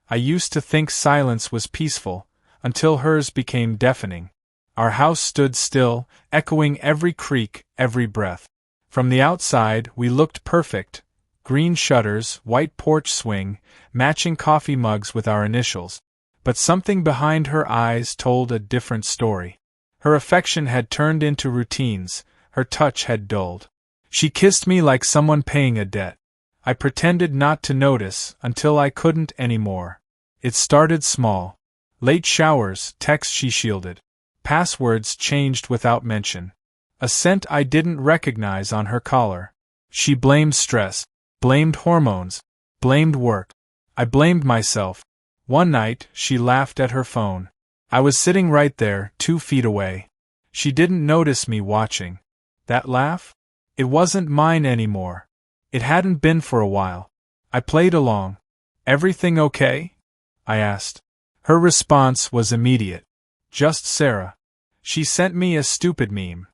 I used to think silence was peaceful, until hers became deafening. Our house stood still, echoing every creak, every breath. From the outside, we looked perfect. Green shutters, white porch swing, matching coffee mugs with our initials. But something behind her eyes told a different story. Her affection had turned into routines, her touch had dulled. She kissed me like someone paying a debt. I pretended not to notice, until I couldn't anymore. It started small. Late showers, texts she shielded. Passwords changed without mention. A scent I didn't recognize on her collar. She blamed stress, blamed hormones, blamed work. I blamed myself. One night, she laughed at her phone. I was sitting right there, 2 feet away. She didn't notice me watching. That laugh? It wasn't mine anymore. It hadn't been for a while. I played along. "Everything okay?" I asked. Her response was immediate. "Just Sarah." She sent me a stupid meme.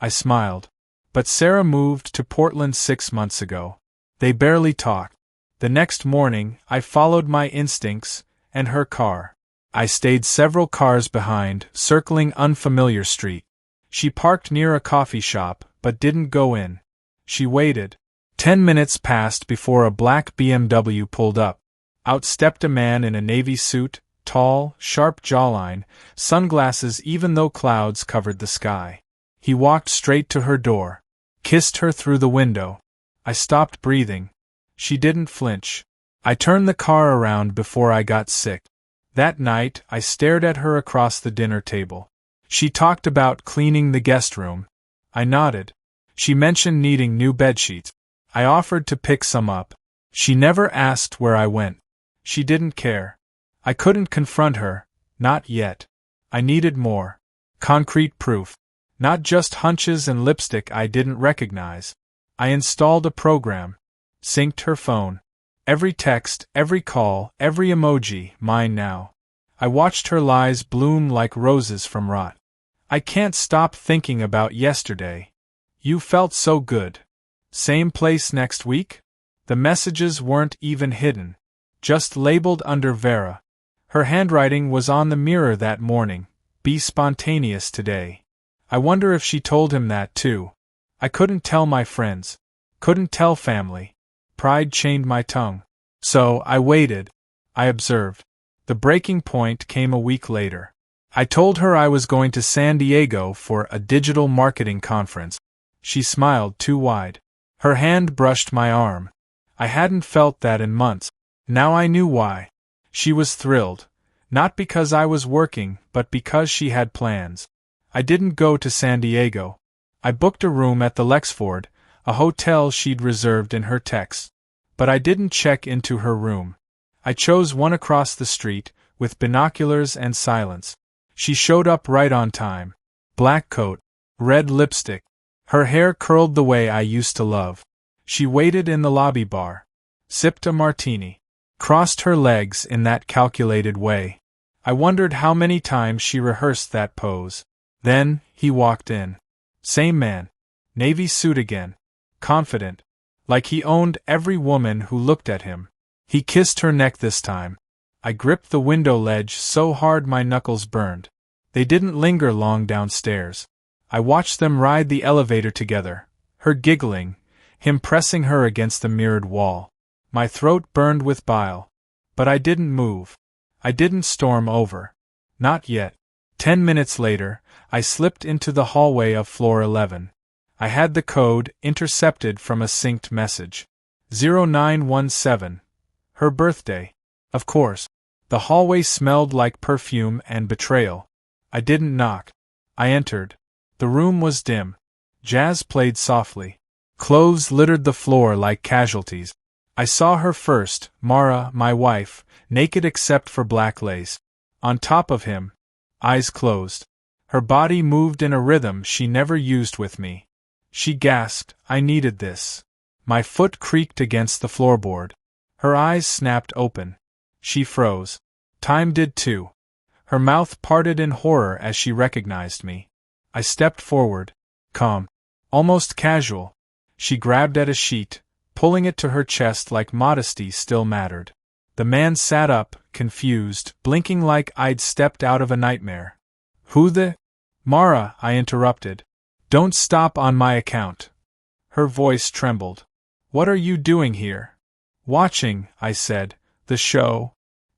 I smiled. But Sarah moved to Portland 6 months ago. They barely talked. The next morning, I followed my instincts, and her car. I stayed several cars behind, circling unfamiliar street. She parked near a coffee shop, but didn't go in. She waited. 10 minutes passed before a black BMW pulled up. Out stepped a man in a navy suit, tall, sharp jawline, sunglasses even though clouds covered the sky. He walked straight to her door. Kissed her through the window. I stopped breathing. She didn't flinch. I turned the car around before I got sick. That night, I stared at her across the dinner table. She talked about cleaning the guest room. I nodded. She mentioned needing new bedsheets. I offered to pick some up. She never asked where I went. She didn't care. I couldn't confront her, not yet. I needed more. Concrete proof. Not just hunches and lipstick I didn't recognize. I installed a program. Synced her phone. Every text, every call, every emoji, mine now. I watched her lies bloom like roses from rot. I can't stop thinking about yesterday. "You felt so good. Same place next week?" The messages weren't even hidden. Just labeled under Vera. Her handwriting was on the mirror that morning. "Be spontaneous today." I wonder if she told him that too. I couldn't tell my friends. Couldn't tell family. Pride chained my tongue. So, I waited. I observed. The breaking point came a week later. I told her I was going to San Diego for a digital marketing conference. She smiled too wide. Her hand brushed my arm. I hadn't felt that in months. Now I knew why. She was thrilled. Not because I was working, but because she had plans. I didn't go to San Diego. I booked a room at the Lexford, a hotel she'd reserved in her text. But I didn't check into her room. I chose one across the street, with binoculars and silence. She showed up right on time. Black coat, red lipstick. Her hair curled the way I used to love. She waited in the lobby bar. Sipped a martini. Crossed her legs in that calculated way. I wondered how many times she rehearsed that pose. Then, he walked in. Same man. Navy suit again. Confident. Like he owned every woman who looked at him. He kissed her neck this time. I gripped the window ledge so hard my knuckles burned. They didn't linger long downstairs. I watched them ride the elevator together, her giggling, him pressing her against the mirrored wall. My throat burned with bile. But I didn't move. I didn't storm over. Not yet. 10 minutes later, I slipped into the hallway of floor 11. I had the code intercepted from a synced message. 0917. Her birthday. Of course. The hallway smelled like perfume and betrayal. I didn't knock. I entered. The room was dim. Jazz played softly. Clothes littered the floor like casualties. I saw her first, Mara, my wife, naked except for black lace. On top of him. Eyes closed. Her body moved in a rhythm she never used with me. She gasped, "I needed this." My foot creaked against the floorboard. Her eyes snapped open. She froze. Time did too. Her mouth parted in horror as she recognized me. I stepped forward. Calm. Almost casual. She grabbed at a sheet, pulling it to her chest like modesty still mattered. The man sat up, confused, blinking like I'd stepped out of a nightmare. Who the— Mara, I interrupted. Don't stop on my account. Her voice trembled. What are you doing here? Watching, I said, the show.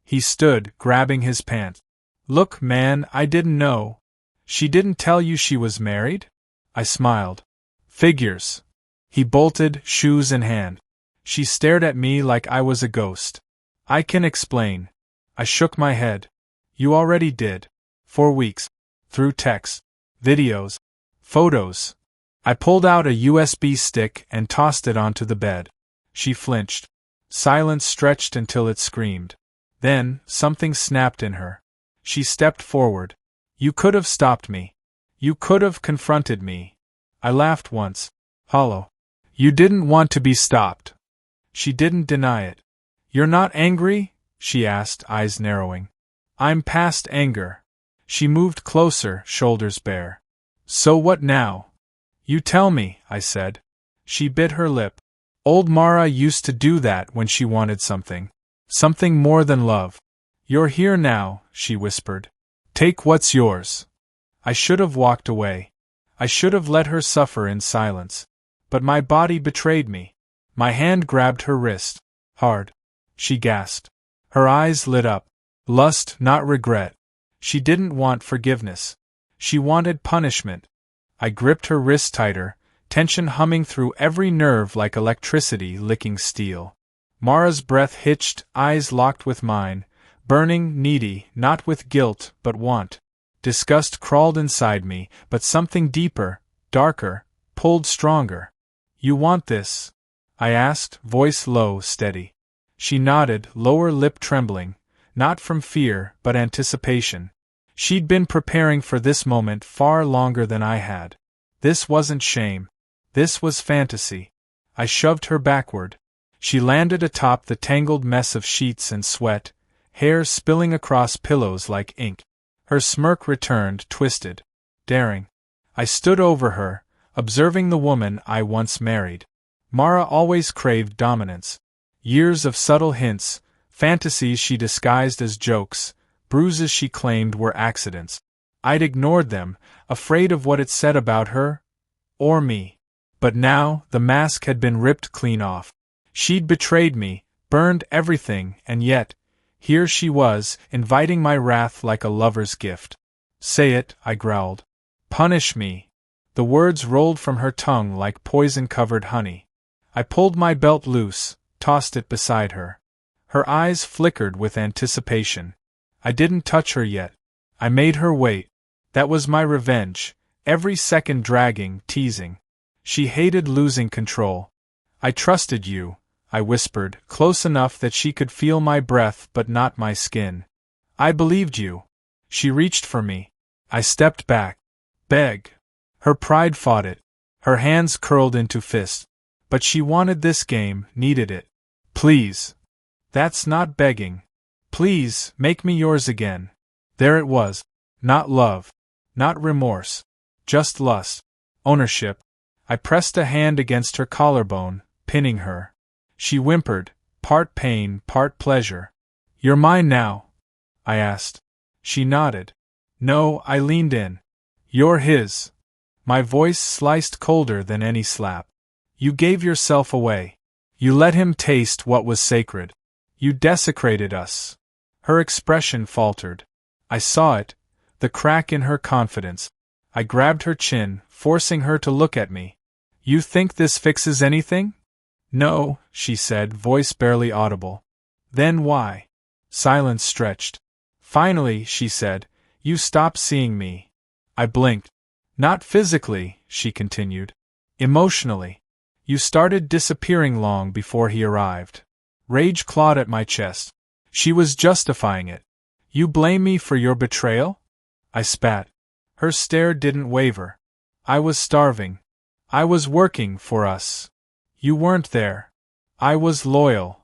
He stood, grabbing his pants. Look, man, I didn't know. She didn't tell you she was married? I smiled. Figures. He bolted, shoes in hand. She stared at me like I was a ghost. I can explain. I shook my head. You already did. 4 weeks. Through text, videos, photos. I pulled out a USB stick and tossed it onto the bed. She flinched. Silence stretched until it screamed. Then, something snapped in her. She stepped forward. You could have stopped me. You could have confronted me. I laughed once. Hollow. You didn't want to be stopped. She didn't deny it. You're not angry? She asked, eyes narrowing. I'm past anger. She moved closer, shoulders bare. So what now? You tell me, I said. She bit her lip. Old Mara used to do that when she wanted something. Something more than love. You're here now, she whispered. Take what's yours. I should have walked away. I should have let her suffer in silence. But my body betrayed me. My hand grabbed her wrist. Hard. She gasped. Her eyes lit up. Lust, not regret. She didn't want forgiveness. She wanted punishment. I gripped her wrist tighter, tension humming through every nerve like electricity licking steel. Mara's breath hitched, eyes locked with mine, burning, needy, not with guilt, but want. Disgust crawled inside me, but something deeper, darker, pulled stronger. You want this? I asked, voice low, steady. She nodded, lower lip trembling, not from fear, but anticipation. She'd been preparing for this moment far longer than I had. This wasn't shame. This was fantasy. I shoved her backward. She landed atop the tangled mess of sheets and sweat, hair spilling across pillows like ink. Her smirk returned, twisted. Daring. I stood over her, observing the woman I once married. Mara always craved dominance. Years of subtle hints, fantasies she disguised as jokes, bruises she claimed were accidents. I'd ignored them, afraid of what it said about her, or me. But now, the mask had been ripped clean off. She'd betrayed me, burned everything, and yet, here she was, inviting my wrath like a lover's gift. Say it, I growled. Punish me. The words rolled from her tongue like poison-covered honey. I pulled my belt loose, tossed it beside her. Her eyes flickered with anticipation. I didn't touch her yet. I made her wait. That was my revenge, every second dragging, teasing. She hated losing control. I trusted you, I whispered, close enough that she could feel my breath but not my skin. I believed you. She reached for me. I stepped back. Beg. Her pride fought it. Her hands curled into fists. But she wanted this game, needed it. Please. That's not begging. Please, make me yours again. There it was. Not love. Not remorse. Just lust. Ownership. I pressed a hand against her collarbone, pinning her. She whimpered, part pain, part pleasure. You're mine now? I asked. She nodded. No, I leaned in. You're his. My voice sliced colder than any slap. You gave yourself away. You let him taste what was sacred. You desecrated us. Her expression faltered. I saw it, the crack in her confidence. I grabbed her chin, forcing her to look at me. You think this fixes anything? No, she said, voice barely audible. Then why? Silence stretched. Finally, she said, you stopped seeing me. I blinked. Not physically, she continued. Emotionally. You started disappearing long before he arrived. Rage clawed at my chest. She was justifying it. You blame me for your betrayal? I spat. Her stare didn't waver. I was starving. I was working for us. You weren't there. I was loyal.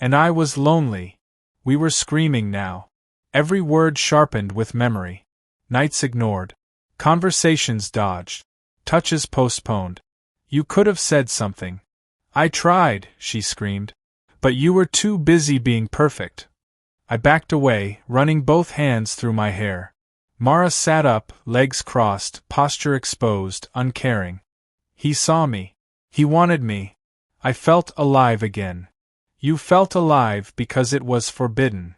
And I was lonely. We were screaming now. Every word sharpened with memory. Nights ignored. Conversations dodged. Touches postponed. You could have said something. I tried, she screamed. But you were too busy being perfect. I backed away, running both hands through my hair. Mara sat up, legs crossed, posture exposed, uncaring. He saw me. He wanted me. I felt alive again. You felt alive because it was forbidden.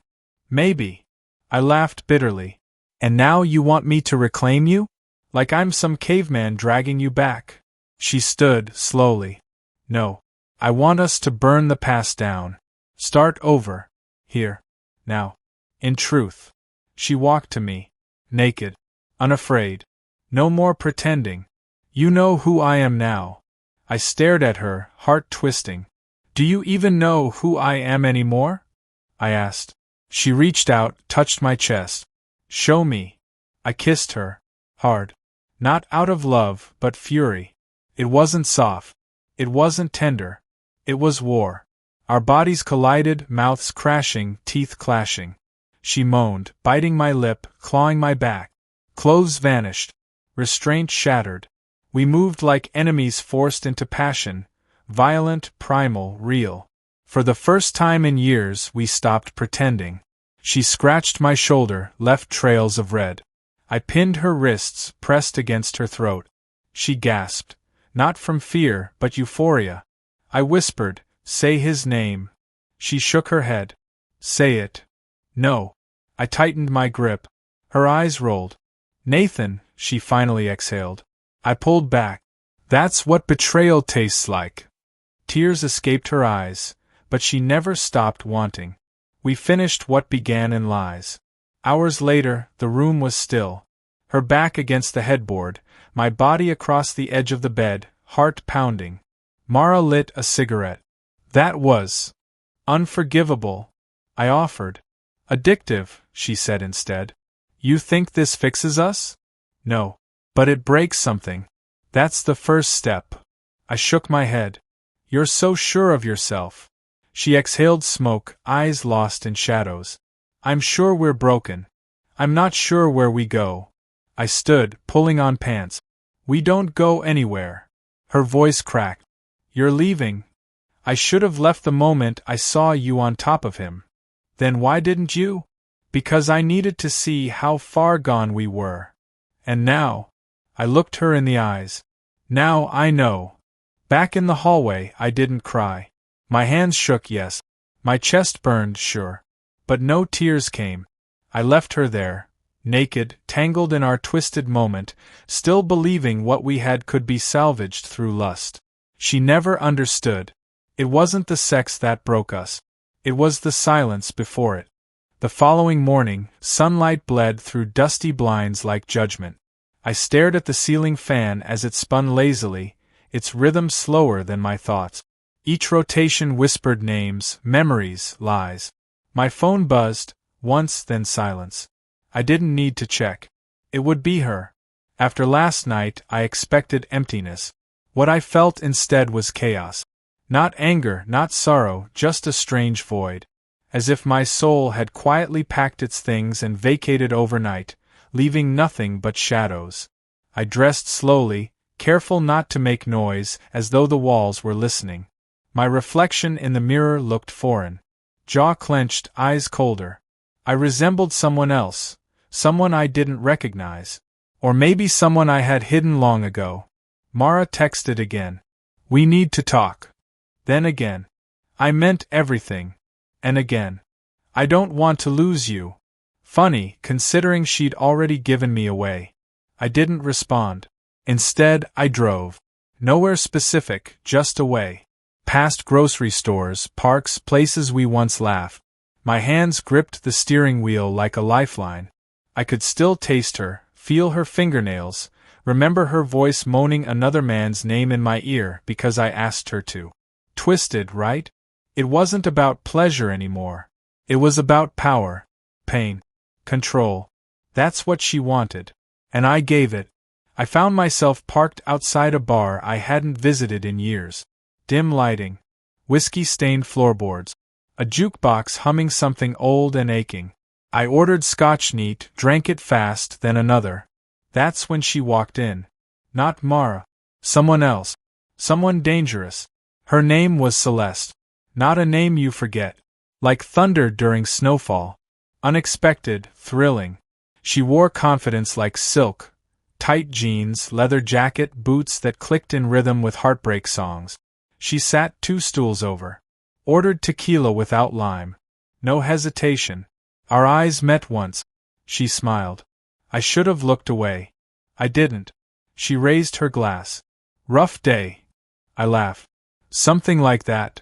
Maybe. I laughed bitterly. And now you want me to reclaim you? Like I'm some caveman dragging you back. She stood, slowly. No. I want us to burn the past down. Start over. Here. Now. In truth. She walked to me. Naked. Unafraid. No more pretending. You know who I am now. I stared at her, heart twisting. Do you even know who I am anymore? I asked. She reached out, touched my chest. Show me. I kissed her. Hard. Not out of love, but fury. It wasn't soft. It wasn't tender. It was war. Our bodies collided, mouths crashing, teeth clashing. She moaned, biting my lip, clawing my back. Clothes vanished. Restraint shattered. We moved like enemies forced into passion, violent, primal, real. For the first time in years, we stopped pretending. She scratched my shoulder, left trails of red. I pinned her wrists, pressed against her throat. She gasped. Not from fear, but euphoria. I whispered, "Say his name." She shook her head. "Say it." "No." I tightened my grip. Her eyes rolled. "Nathan," she finally exhaled. I pulled back. That's what betrayal tastes like. Tears escaped her eyes, but she never stopped wanting. We finished what began in lies. Hours later, the room was still. Her back against the headboard, my body across the edge of the bed, heart pounding. Mara lit a cigarette. That was unforgivable, I offered. Addictive, she said instead. You think this fixes us? No. But it breaks something. That's the first step. I shook my head. You're so sure of yourself. She exhaled smoke, eyes lost in shadows. I'm sure we're broken. I'm not sure where we go. I stood, pulling on pants. We don't go anywhere. Her voice cracked. You're leaving. I should have left the moment I saw you on top of him. Then why didn't you? Because I needed to see how far gone we were. And now, I looked her in the eyes. Now I know. Back in the hallway, I didn't cry. My hands shook, yes. My chest burned, sure. But no tears came. I left her there, naked, tangled in our twisted moment, still believing what we had could be salvaged through lust. She never understood. It wasn't the sex that broke us. It was the silence before it. The following morning, sunlight bled through dusty blinds like judgment. I stared at the ceiling fan as it spun lazily, its rhythm slower than my thoughts. Each rotation whispered names, memories, lies. My phone buzzed, once, then silence. I didn't need to check. It would be her. After last night, I expected emptiness. What I felt instead was chaos. Not anger, not sorrow, just a strange void. As if my soul had quietly packed its things and vacated overnight, leaving nothing but shadows. I dressed slowly, careful not to make noise, as though the walls were listening. My reflection in the mirror looked foreign. Jaw clenched, eyes colder. I resembled someone else, someone I didn't recognize. Or maybe someone I had hidden long ago. Mara texted again. We need to talk. Then again. I meant everything. And again. I don't want to lose you. Funny, considering she'd already given me away. I didn't respond. Instead, I drove. Nowhere specific, just away. Past grocery stores, parks, places we once laughed. My hands gripped the steering wheel like a lifeline. I could still taste her, feel her fingernails, remember her voice moaning another man's name in my ear because I asked her to. Twisted, right? It wasn't about pleasure anymore. It was about power, pain, control. That's what she wanted. And I gave it. I found myself parked outside a bar I hadn't visited in years. Dim lighting. Whiskey-stained floorboards. A jukebox humming something old and aching. I ordered scotch neat, drank it fast, then another. That's when she walked in. Not Mara. Someone else. Someone dangerous. Her name was Celeste. Not a name you forget. Like thunder during snowfall. Unexpected, thrilling. She wore confidence like silk. Tight jeans, leather jacket, boots that clicked in rhythm with heartbreak songs. She sat 2 stools over. Ordered tequila without lime. No hesitation. Our eyes met once. She smiled. I should have looked away. I didn't. She raised her glass. Rough day. I laughed. Something like that.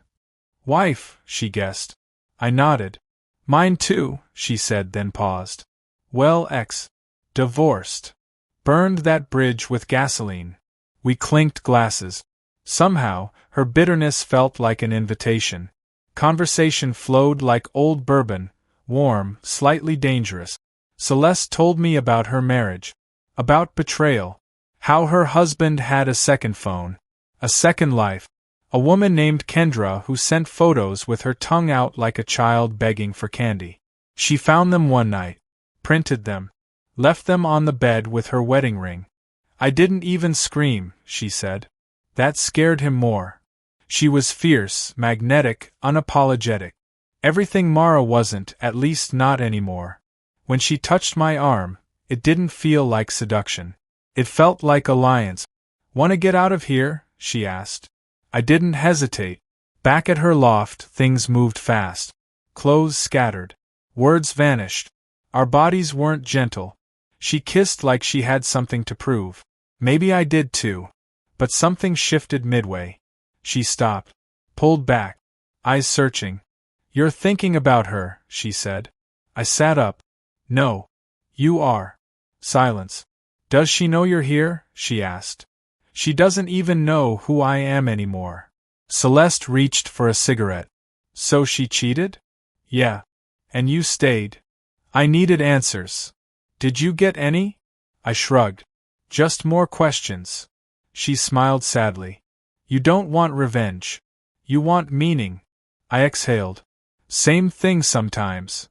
Wife, she guessed. I nodded. Mine too, she said, then paused. Well, divorced. Burned that bridge with gasoline. We clinked glasses. Somehow, her bitterness felt like an invitation. Conversation flowed like old bourbon, warm, slightly dangerous. Celeste told me about her marriage. About betrayal. How her husband had a second phone. A second life. A woman named Kendra who sent photos with her tongue out like a child begging for candy. She found them one night. Printed them. Left them on the bed with her wedding ring. I didn't even scream, she said. That scared him more. She was fierce, magnetic, unapologetic. Everything Mara wasn't, at least not anymore. When she touched my arm, it didn't feel like seduction. It felt like alliance. "Want to get out of here?" she asked. I didn't hesitate. Back at her loft, things moved fast. Clothes scattered. Words vanished. Our bodies weren't gentle. She kissed like she had something to prove. Maybe I did too. But something shifted midway. She stopped. Pulled back. Eyes searching. "You're thinking about her," she said. I sat up. "No. You are." Silence. "Does she know you're here?" she asked. "She doesn't even know who I am anymore." Celeste reached for a cigarette. "So she cheated?" "Yeah. And you stayed." I needed answers. "Did you get any?" I shrugged. "Just more questions." She smiled sadly. "You don't want revenge. You want meaning." I exhaled. "Same thing sometimes."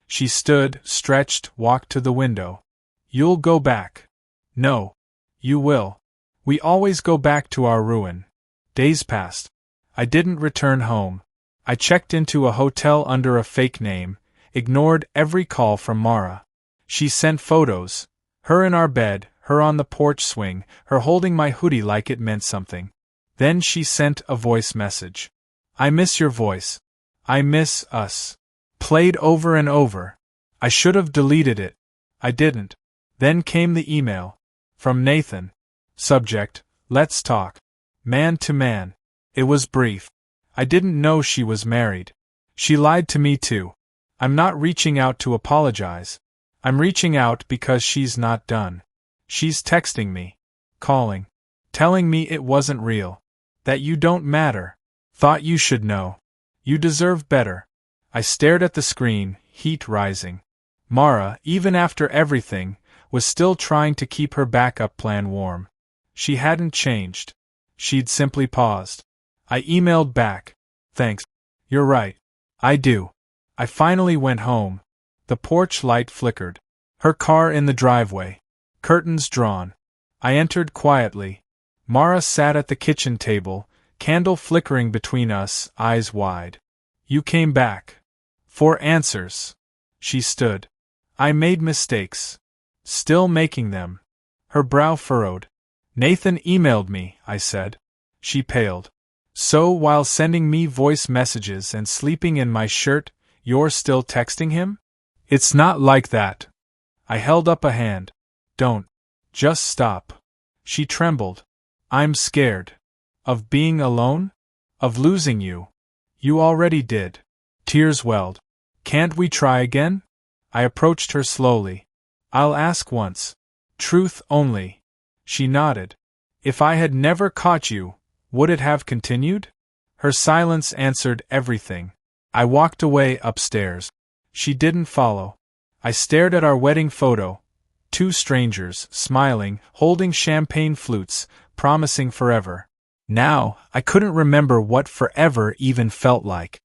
She stood, stretched, walked to the window. "You'll go back." "No. You will. We always go back to our ruin." Days passed. I didn't return home. I checked into a hotel under a fake name, ignored every call from Mara. She sent photos. Her in our bed, her on the porch swing, her holding my hoodie like it meant something. Then she sent a voice message. "I miss your voice. I miss us." Played over and over. I should have deleted it. I didn't. Then came the email. From Nathan. Subject, "Let's talk." Man to man. It was brief. I didn't know she was married. She lied to me too. I'm not reaching out to apologize. I'm reaching out because she's not done. She's texting me. Calling. Telling me it wasn't real. That you don't matter. Thought you should know. You deserve better. I stared at the screen, heat rising. Mara, even after everything, was still trying to keep her backup plan warm. She hadn't changed. She'd simply paused. I emailed back. "Thanks. You're right. I do." I finally went home. The porch light flickered. Her car in the driveway. Curtains drawn. I entered quietly. Mara sat at the kitchen table, candle flickering between us, eyes wide. "You came back. For answers." She stood. "I made mistakes. Still making them." Her brow furrowed. "Nathan emailed me," I said. She paled. "So while sending me voice messages and sleeping in my shirt, you're still texting him?" "It's not like that." I held up a hand. "Don't. Just stop." She trembled. "I'm scared." "Of being alone? Of losing you?" "You already did." Tears welled. "Can't we try again?" I approached her slowly. "I'll ask once. Truth only." She nodded. "If I had never caught you, would it have continued?" Her silence answered everything. I walked away upstairs. She didn't follow. I stared at our wedding photo. 2 strangers, smiling, holding champagne flutes, promising forever. Now, I couldn't remember what forever even felt like.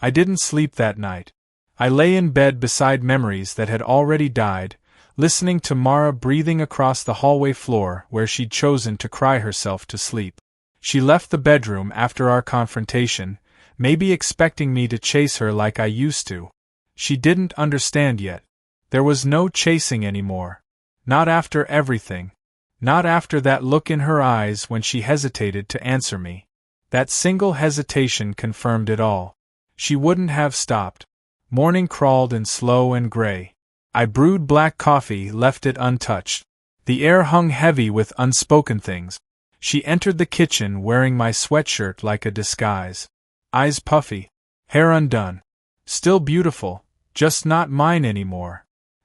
I didn't sleep that night. I lay in bed beside memories that had already died, listening to Mara breathing across the hallway floor where she'd chosen to cry herself to sleep. She left the bedroom after our confrontation, maybe expecting me to chase her like I used to. She didn't understand yet. There was no chasing anymore. Not after everything. Not after that look in her eyes when she hesitated to answer me. That single hesitation confirmed it all. She wouldn't have stopped. Morning crawled in slow and gray. I brewed black coffee, left it untouched. The air hung heavy with unspoken things. She entered the kitchen wearing my sweatshirt like a disguise. Eyes puffy. Hair undone. Still beautiful, just not mine anymore.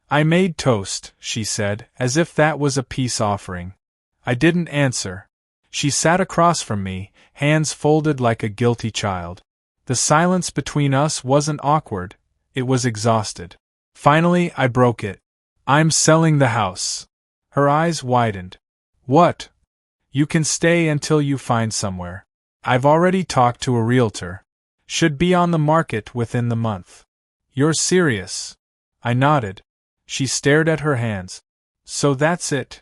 I made toast, she said, as if that was a peace offering. I didn't answer. She sat across from me, hands folded like a guilty child. The silence between us wasn't awkward, it was exhausted. Finally, I broke it. I'm selling the house. Her eyes widened. What? You can stay until you find somewhere. I've already talked to a realtor. Should be on the market within the month. You're serious? I nodded. She stared at her hands. So that's it?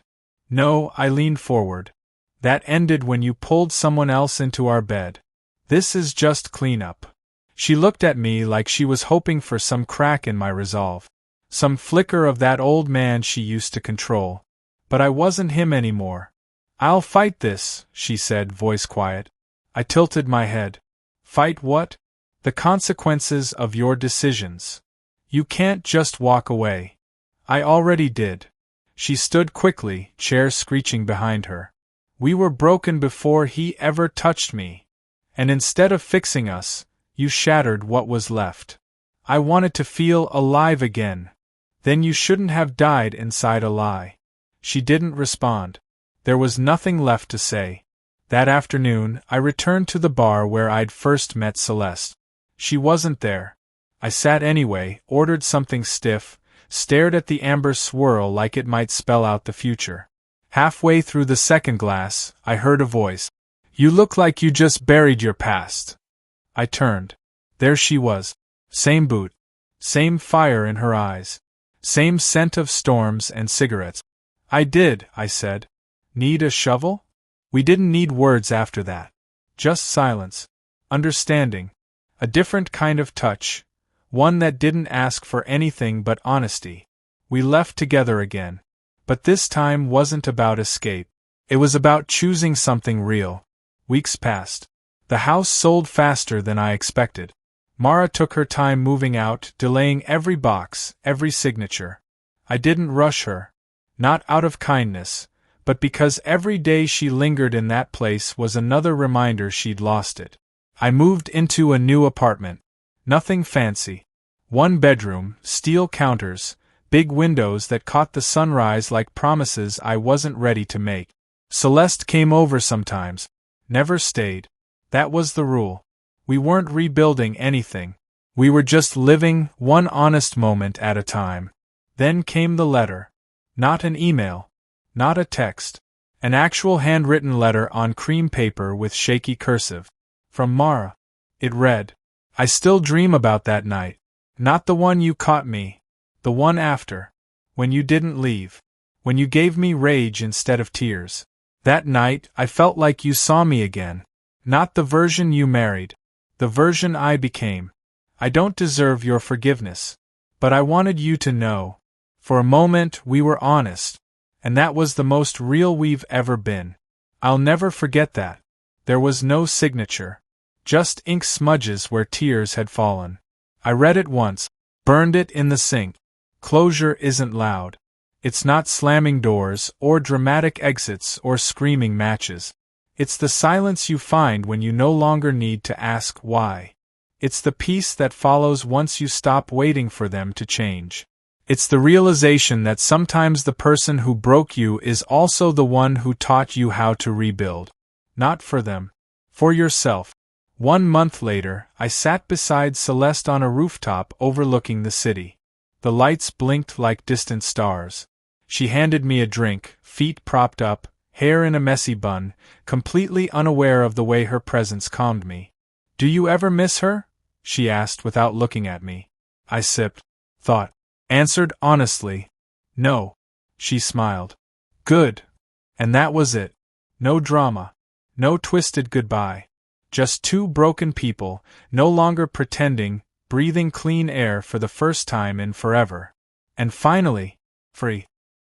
No, I leaned forward. That ended when you pulled someone else into our bed. This is just cleanup. She looked at me like she was hoping for some crack in my resolve. Some flicker of that old man she used to control. But I wasn't him anymore. I'll fight this, she said, voice quiet. I tilted my head. Fight what? The consequences of your decisions. You can't just walk away. I already did. She stood quickly, chair screeching behind her. We were broken before he ever touched me. And instead of fixing us, you shattered what was left. I wanted to feel alive again. Then you shouldn't have died inside a lie. She didn't respond. There was nothing left to say. That afternoon, I returned to the bar where I'd first met Celeste. She wasn't there. I sat anyway, ordered something stiff, stared at the amber swirl like it might spell out the future. Halfway through the second glass, I heard a voice. You look like you just buried your past. I turned. There she was. Same boot. Same fire in her eyes. Same scent of storms and cigarettes. I did, I said. Need a shovel? We didn't need words after that. Just silence. Understanding. A different kind of touch. One that didn't ask for anything but honesty. We left together again. But this time wasn't about escape. It was about choosing something real. Weeks passed. The house sold faster than I expected. Mara took her time moving out, delaying every box, every signature. I didn't rush her. Not out of kindness, but because every day she lingered in that place was another reminder she'd lost it. I moved into a new apartment. Nothing fancy. One bedroom, steel counters, big windows that caught the sunrise like promises I wasn't ready to make. Celeste came over sometimes. Never stayed. That was the rule. We weren't rebuilding anything. We were just living one honest moment at a time. Then came the letter. Not an email. Not a text. An actual handwritten letter on cream paper with shaky cursive. From Mara. It read, I still dream about that night. Not the one you caught me. The one after. When you didn't leave. When you gave me rage instead of tears. That night, I felt like you saw me again. Not the version you married. The version I became. I don't deserve your forgiveness. But I wanted you to know. For a moment, we were honest. And that was the most real we've ever been. I'll never forget that. There was no signature. Just ink smudges where tears had fallen. I read it once. Burned it in the sink. Closure isn't loud. It's not slamming doors, or dramatic exits, or screaming matches. It's the silence you find when you no longer need to ask why. It's the peace that follows once you stop waiting for them to change. It's the realization that sometimes the person who broke you is also the one who taught you how to rebuild. Not for them. For yourself. 1 month later, I sat beside Celeste on a rooftop overlooking the city. The lights blinked like distant stars. She handed me a drink, feet propped up, hair in a messy bun, completely unaware of the way her presence calmed me. Do you ever miss her? She asked without looking at me. I sipped. Thought. Answered honestly. No. She smiled. Good. And that was it. No drama. No twisted goodbye. Just two broken people, no longer pretending, breathing clean air for the first time in forever. And finally, free.